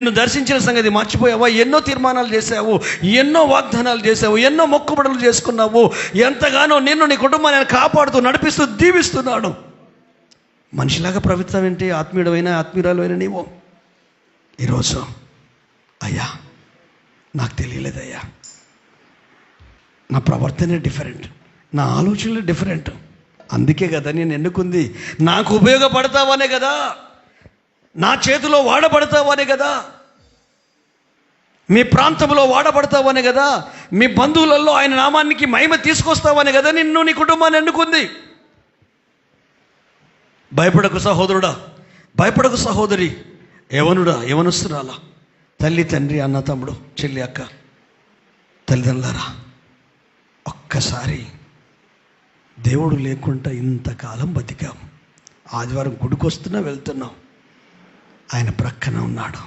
నిన్ను దర్శించిన సంగతి మర్చిపోయావా? ఎన్నో తీర్మానాలు చేసావు, ఎన్నో వాగ్దానాలు చేసావు, ఎన్నో మొక్కుబడులు చేసుకున్నావు. ఎంతగానో నిన్ను నీ కుటుంబాన్ని కాపాడుతూ నడిపిస్తూ దీవిస్తున్నాడు. మనిషిలాగా ప్రవర్తిస్తావు ఏంటి? ఆత్మీయుడైనా ఆత్మీయురాలు నీవు ఈరోజు అయ్యా నాకు తెలియలేదయ్యా, నా ప్రవర్తనే డిఫరెంట్, నా ఆలోచనలు డిఫరెంట్, అందుకే కదా నేను ఎన్నుకుంది. నాకు ఉపయోగపడతావనే కదా, నా చేతిలో వాడబడతావనే కదా, మీ ప్రాంతంలో వాడబడతావనే కదా, మీ బంధువులలో ఆయన నామానికి మహిమ తీసుకొస్తావనే కదా నిన్ను నీ కుటుంబాన్ని ఎన్నుకుంది. భయపడకు సహోదరుడా, భయపడకు సహోదరి, యవనుడా యవనస్తురాలా, తల్లి తండ్రి అన్న తమ్ముడు చెల్లి అక్క తల్లిదండ్రులారా, ఒక్కసారి దేవుడు లేకుండా ఇంతకాలం బతికాం. ఆదివారం గుడికి వస్తున్నా వెళ్తున్నాం, ఆయన ప్రక్కన ఉన్నాడు.